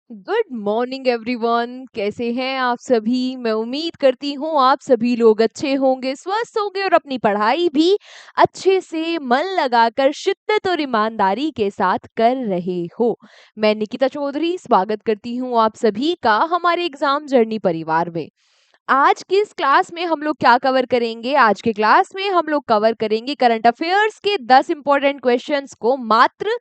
Good morning everyone. कैसे हैं आप सभी? मैं उम्मीद करती हूँ आप सभी लोग अच्छे होंगे, स्वस्थ होंगे और अपनी पढ़ाई भी अच्छे से मन लगाकर शिद्दत और ईमानदारी के साथ कर रहे हो। मैं निकिता चौधरी स्वागत करती हूँ आप सभी का हमारे एग्जाम जर्नी परिवार में। आज की इस क्लास में हम लोग क्या कवर करेंगे? आज के क्लास में हम लोग कवर करेंगे करंट अफेयर्स के 10 इंपॉर्टेंट क्वेश्चंस को मात्र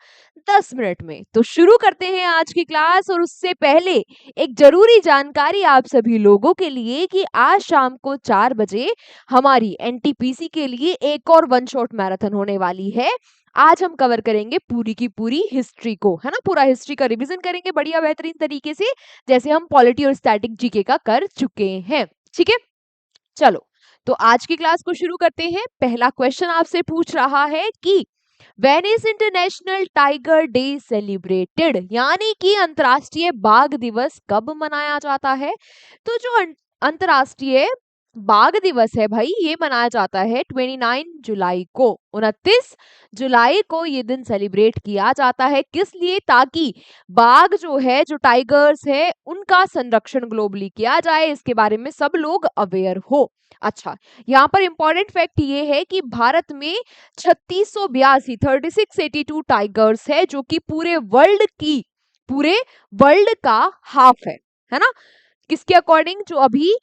10 मिनट में। तो शुरू करते हैं आज की क्लास। और उससे पहले एक जरूरी जानकारी आप सभी लोगों के लिए कि आज शाम को 4 बजे हमारी एनटीपीसी के लिए एक और वन शॉट मैराथन होने वाली है। आज हम कवर करेंगे पूरी की पूरी हिस्ट्री को, है ना? पूरा हिस्ट्री का रिवीजन करेंगे बढ़िया बेहतरीन तरीके से, जैसे हम पॉलिटी और स्टैटिक जीके का कर चुके हैं। ठीक है, चलो तो आज की क्लास को शुरू करते हैं। पहला क्वेश्चन आपसे पूछ रहा है कि when is international tiger day celebrated, यानी कि अंतर्राष्ट्रीय बाघ दिवस कब मनाया जाता है? तो जो अंतर्राष्ट्रीय बाघ दिवस है भाई, ये मनाया जाता है 29 जुलाई को। 29 जुलाई को ये दिन सेलिब्रेट किया जाता है। किस लिए? ताकि बाघ जो है, जो टाइगर्स है, उनका संरक्षण ग्लोबली किया जाए, इसके बारे में सब लोग अवेयर हो। अच्छा, यहाँ पर इंपॉर्टेंट फैक्ट ये है कि भारत में 3682 टाइगर्स है, जो कि पूरे वर्ल्ड का हाफ है ना? किसके अकॉर्डिंग? जो अभी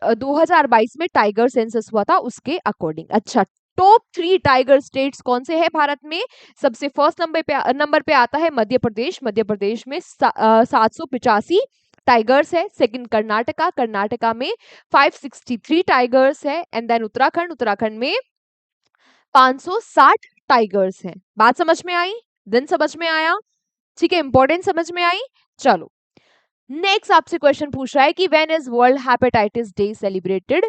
2022 में टाइगर सेंसस हुआ था उसके अकॉर्डिंग। अच्छा, टॉप 3 टाइगर स्टेट्स कौन से हैं भारत में? सबसे फर्स्ट नंबर पे आता है मध्य प्रदेश। मध्य प्रदेश में 785 टाइगर्स है। सेकंड कर्नाटका में 563 टाइगर्स है। एंड देन उत्तराखंड में 560 टाइगर्स हैं। बात समझ में आई? दिन समझ में आया? ठीक है, इंपॉर्टेंट समझ में आई? चलो, नेक्स्ट आपसे क्वेश्चन पूछ रहा है कि when is world hepatitis day celebrated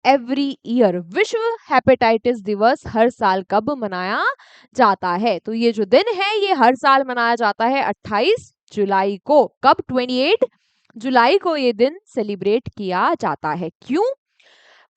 every year. विश्व हेपेटाइटिस दिवस हर साल कब मनाया जाता है? तो ये जो दिन है ये हर साल मनाया जाता है 28 जुलाई को। कब? 28 जुलाई को ये दिन सेलिब्रेट किया जाता है। क्यों?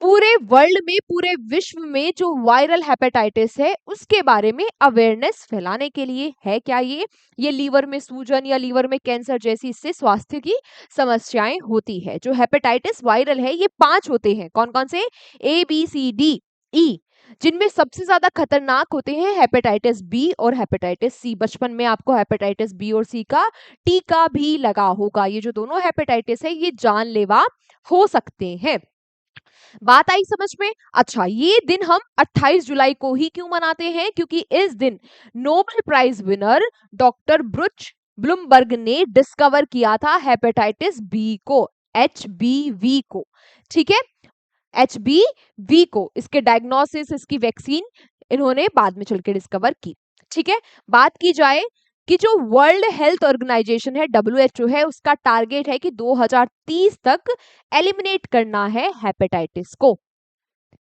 पूरे वर्ल्ड में, पूरे विश्व में जो वायरल हेपेटाइटिस है उसके बारे में अवेयरनेस फैलाने के लिए है। क्या ये लीवर में सूजन या लीवर में कैंसर जैसी इससे स्वास्थ्य की समस्याएं होती है। जो हेपेटाइटिस वायरल है ये 5 होते हैं। कौन कौन से? ABCDE, जिनमें सबसे ज्यादा खतरनाक होते हैं हेपेटाइटिस बी और हेपेटाइटिस सी। बचपन में आपको हेपेटाइटिस बी और सी का टीका भी लगा होगा। ये जो दोनों हेपेटाइटिस है ये जानलेवा हो सकते हैं। बात आई समझ में? अच्छा, ये दिन हम 28 जुलाई को ही क्यों मनाते हैं? क्योंकि इस दिन Nobel prize winner doctor Baruch Blumberg ने डिस्कवर किया था हेपेटाइटिस बी को, HBV को। ठीक है, HBV को, इसके डायग्नोसिस, इसकी वैक्सीन इन्होंने बाद में चल के डिस्कवर की। ठीक है, बात की जाए कि जो वर्ल्ड हेल्थ ऑर्गेनाइजेशन है, WHO है, उसका टारगेट है कि 2030 तक एलिमिनेट करना है हेपेटाइटिस को।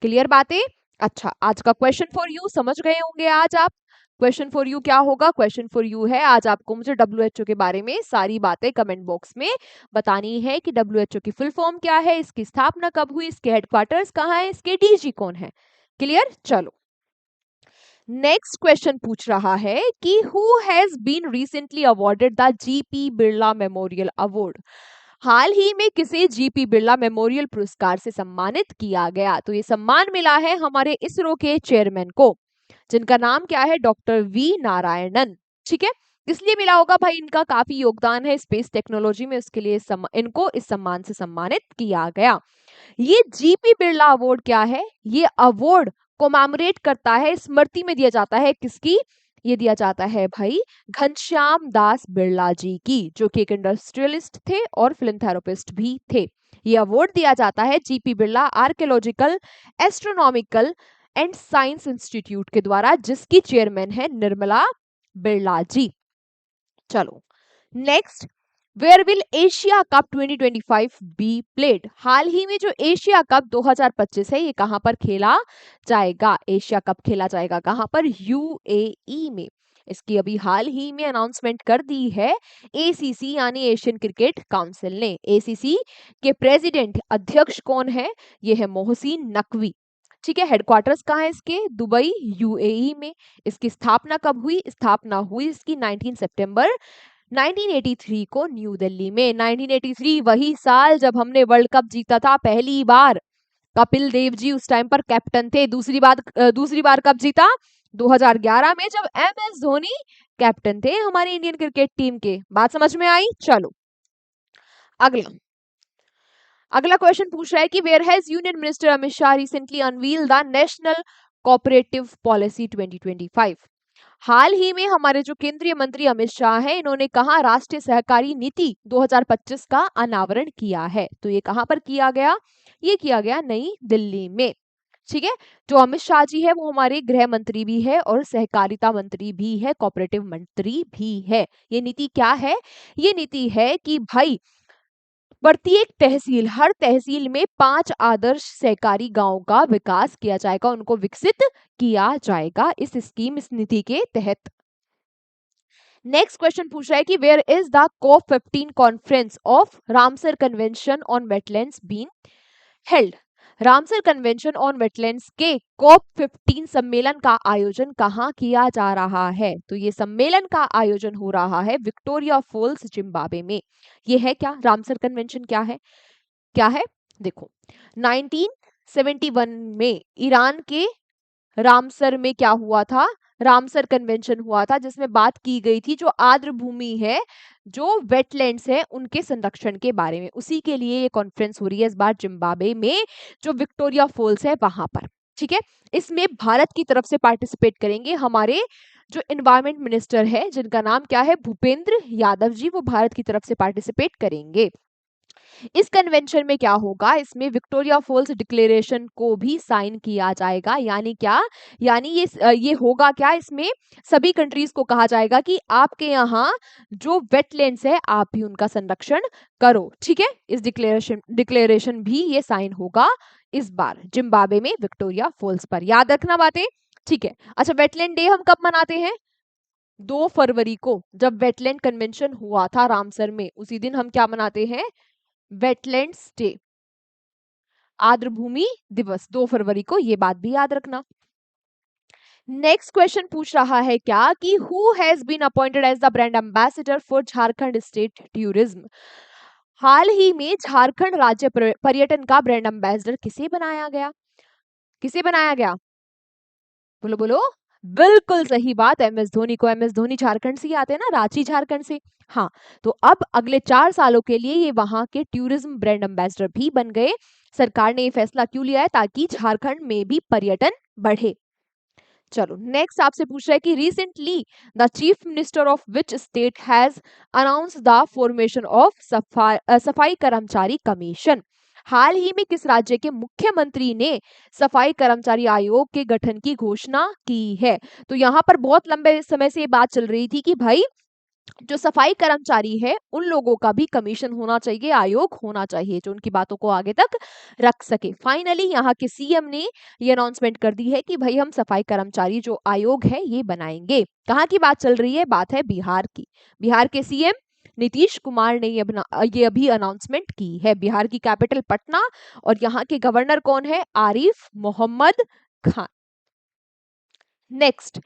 क्लियर बातें? अच्छा, आज का क्वेश्चन फॉर यू समझ गए होंगे आज आप। क्वेश्चन फॉर यू क्या होगा? क्वेश्चन फॉर यू है आज आपको मुझे WHO के बारे में सारी बातें कमेंट बॉक्स में बतानी है कि WHO की फुल फॉर्म क्या है, इसकी स्थापना कब हुई, इसके हेडक्वार्टर्स कहाँ है, इसके DG कौन है। क्लियर? चलो, नेक्स्ट क्वेश्चन पूछ रहा है कि who has been recently awarded the GP Birla memorial award. हाल ही में किसे GP बिरला मेमोरियल पुरस्कार से सम्मानित किया गया? तो ये सम्मान मिला है हमारे इसरो के चेयरमैन को, जिनका नाम क्या है? Doctor V Narayanan. ठीक है, इसलिए मिला होगा भाई, इनका काफी योगदान है स्पेस टेक्नोलॉजी में, उसके लिए इनको इस सम्मान से सम्मानित किया गया। ये GP बिरला अवार्ड क्या है? ये अवार्ड कोमैमोरेट करता है, स्मृति में दिया जाता है किसकी? ये दिया जाता है भाई घनश्याम दास बिरला जी की, जो कि एक इंडस्ट्रियलिस्ट थे और फिलैंथरोपिस्ट भी थे। ये अवार्ड दिया जाता है GP Birla archaeological, astronomical and science institute के द्वारा, जिसकी चेयरमैन है निर्मला बिरला जी। चलो, next, where will Asia cup 2025 be played. हाल ही में जो एशिया कप 2025 है ये कहां पर खेला जाएगा? एशिया कप खेला जाएगा कहां पर? UAE में। इसकी अभी हाल ही में अनाउंसमेंट कर दी है ACC यानी एशियन क्रिकेट काउंसिल ने। ACC के प्रेसिडेंट, अध्यक्ष कौन है? ये है मोहसिन नकवी। ठीक है, हेडक्वार्टर्स कहाँ है इसके? दुबई, UAE में। इसकी स्थापना कब हुई? स्थापना हुई इसकी 19 सितंबर 1983 को न्यू दिल्ली में। 1983 वही साल जब हमने वर्ल्ड कप जीता था पहली बार। कपिल देव जी उस टाइम पर कैप्टन थे। दूसरी बार कब जीता? 2011 में, जब MS धोनी कैप्टन थे हमारी इंडियन क्रिकेट टीम के। बात समझ में आई? चलो अगला अगला क्वेश्चन पूछ रहा है कि where has union minister Amit Shah recently unveil the national cooperative policy 2025। हाल ही में हमारे जो केंद्रीय मंत्री अमित शाह हैं, इन्होंने कहा राष्ट्रीय सहकारी नीति 2025 का अनावरण किया है। तो ये कहां पर किया गया? ये किया गया नई दिल्ली में। ठीक है, जो अमित शाह जी है वो हमारे गृह मंत्री भी है और सहकारिता मंत्री भी है, कोऑपरेटिव मंत्री भी है। ये नीति क्या है? ये नीति है कि भाई प्रत्येक तहसील, हर तहसील में 5 आदर्श सहकारी गांव का विकास किया जाएगा, उनको विकसित किया जाएगा इस स्कीम, इस नीति के तहत। नेक्स्ट क्वेश्चन पूछ रहा है कि where is the COP15 conference of Ramsar convention on wetlands been held. Ramsar convention on wetlands के COP15 सम्मेलन का आयोजन कहाँ किया जा रहा है? तो ये सम्मेलन का आयोजन हो रहा है विक्टोरिया फॉल्स, जिम्बाब्वे में। ये है क्या? रामसर कन्वेंशन क्या है? क्या है? देखो, 1971 में ईरान के रामसर में क्या हुआ था? रामसर कन्वेंशन हुआ था, जिसमें बात की गई थी जो आर्द्र भूमि है, जो वेटलैंड्स है, उनके संरक्षण के बारे में। उसी के लिए ये कॉन्फ्रेंस हो रही है इस बार जिम्बाब्वे में, जो विक्टोरिया फॉल्स है वहां पर। ठीक है, इसमें भारत की तरफ से पार्टिसिपेट करेंगे हमारे जो एनवायरमेंट मिनिस्टर है, जिनका नाम क्या है? भूपेंद्र यादव जी, वो भारत की तरफ से पार्टिसिपेट करेंगे। इस कन्वेंशन में क्या होगा? इसमें विक्टोरिया फॉल्स डिक्लेरेशन को भी साइन किया जाएगा। यानी क्या? यानी ये होगा क्या? इसमें सभी कंट्रीज को कहा जाएगा कि आपके यहाँ जो वेटलैंड्स है आप भी उनका संरक्षण करो। ठीक है, इस डिक्लेरेशन भी ये साइन होगा इस बार जिम्बाब्वे में विक्टोरिया फॉल्स पर। याद रखना बातें। ठीक है, अच्छा, वेटलैंड डे हम कब मनाते हैं? 2 फरवरी को, जब वेटलैंड कन्वेंशन हुआ था रामसर में, उसी दिन हम क्या मनाते हैं? वेटलैंड्स डे, आर्द्र भूमि दिवस, 2 फरवरी को। ये बात भी याद रखना। नेक्स्ट क्वेश्चन पूछ रहा है क्या कि who has been appointed as the brand ambassador for Jharkhand state tourism. हाल ही में झारखंड राज्य पर्यटन का ब्रांड एम्बेसडर किसे बनाया गया? किसे बनाया गया? बोलो बोलो। बिल्कुल सही बात, MS धोनी को। MS धोनी झारखंड से ही आते हैं ना, रांची झारखंड से। हाँ, तो अब अगले 4 सालों के लिए ये वहां के टूरिज्म ब्रांड एम्बेसडर भी बन गए। सरकार ने ये फैसला क्यों लिया है? ताकि झारखंड में भी पर्यटन बढ़े। चलो नेक्स्ट आपसे पूछ रहा है कि recently the chief minister of which state has announce the formation of सफाई कर्मचारी कमीशन। हाल ही में किस राज्य के मुख्यमंत्री ने सफाई कर्मचारी आयोग के गठन की घोषणा की है? तो यहाँ पर बहुत लंबे समय से ये बात चल रही थी कि भाई जो सफाई कर्मचारी है उन लोगों का भी कमीशन होना चाहिए, आयोग होना चाहिए, जो उनकी बातों को आगे तक रख सके। फाइनली यहाँ के CM ने ये अनाउंसमेंट कर दी है कि भाई हम सफाई कर्मचारी जो आयोग है ये बनाएंगे। कहाँ की बात चल रही है? बात है बिहार की। बिहार के CM नीतीश कुमार ने ये अभी अनाउंसमेंट की है। बिहार की कैपिटल पटना, और यहाँ के गवर्नर कौन है? Arif Mohammad Khan. Next,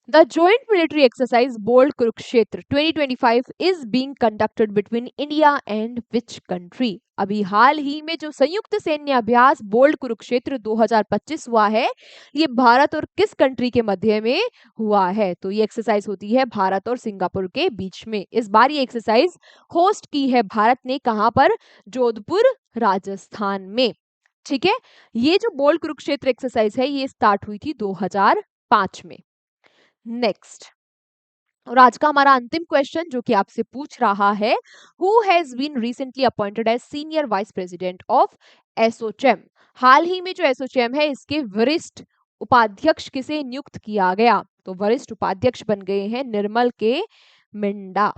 The joint military exercise Bold Kurukshetra 2025 is being conducted between India and which country? अभी हाल ही में जो संयुक्त सैन्य अभ्यास बोल्ड कुरुक्षेत्र 2025 हुआ है, ये भारत और किस कंट्री के मध्य में हुआ है? तो ये एक्सरसाइज होती है भारत और सिंगापुर के बीच में। इस बार ये एक्सरसाइज होस्ट की है भारत ने। कहां पर? जोधपुर, राजस्थान में। ठीक है, ये जो बोल्ड कुरुक्षेत्र एक्सरसाइज है ये स्टार्ट हुई थी 2005 में। नेक्स्ट, और आज का हमारा अंतिम क्वेश्चन जो कि आपसे पूछ रहा है, who has been recently appointed as senior vice president of ASSOCHAM. हाल ही में जो एसोचैम है इसके वरिष्ठ उपाध्यक्ष किसे नियुक्त किया गया? तो वरिष्ठ उपाध्यक्ष बन गए हैं निर्मल के मिंडा।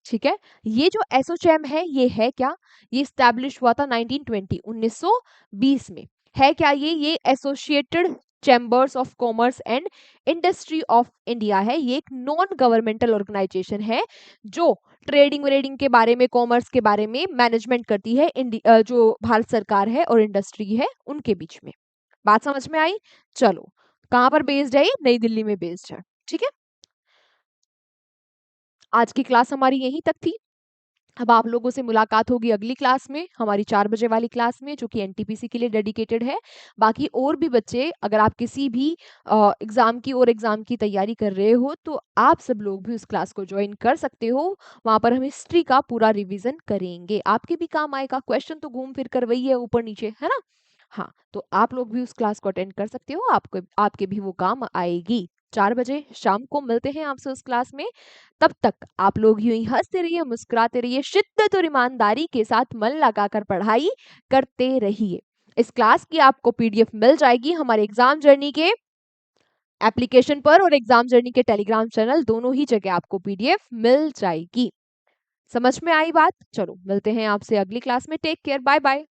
ठीक है, ये जो एसोचैम है ये है क्या? ये स्टैब्लिश हुआ था 1920 में। है क्या ये associated chambers of commerce and industry of India है। ये एक नॉन गवर्नमेंटल ऑर्गेनाइजेशन है जो ट्रेडिंग व्रेडिंग के बारे में, कॉमर्स के बारे में मैनेजमेंट करती है, जो भारत सरकार है और इंडस्ट्री है उनके बीच में। बात समझ में आई? चलो, कहां पर बेस्ड है? ये नई दिल्ली में बेस्ड है। ठीक है, आज की क्लास हमारी यहीं तक थी। अब आप लोगों से मुलाकात होगी अगली क्लास में, हमारी 4 बजे वाली क्लास में, जो कि एनटीपीसी के लिए डेडिकेटेड है। बाकी और भी बच्चे, अगर आप किसी भी एग्ज़ाम की तैयारी कर रहे हो, तो आप सब लोग भी उस क्लास को जॉइन कर सकते हो। वहाँ पर हम हिस्ट्री का पूरा रिवीजन करेंगे। आपके भी काम आएगा, क्वेश्चन तो घूम फिर कर वही है ऊपर-नीचे, है ना? हाँ, तो आप लोग भी उस क्लास को अटेंड कर सकते हो, आपको आपके भी वो काम आएगी। 4 बजे शाम को मिलते हैं आपसे उस क्लास में। तब तक आप लोग यूं ही हंसते रहिए, मुस्कुराते रहिए, शिद्दत और ईमानदारी के साथ मन लगाकर पढ़ाई करते रहिए। इस क्लास की आपको पीडीएफ मिल जाएगी हमारे एग्जाम जर्नी के एप्लीकेशन पर, और एग्जाम जर्नी के टेलीग्राम चैनल, दोनों ही जगह आपको पीडीएफ मिल जाएगी। समझ में आई बात? चलो मिलते हैं आपसे अगली क्लास में। Take care, bye bye.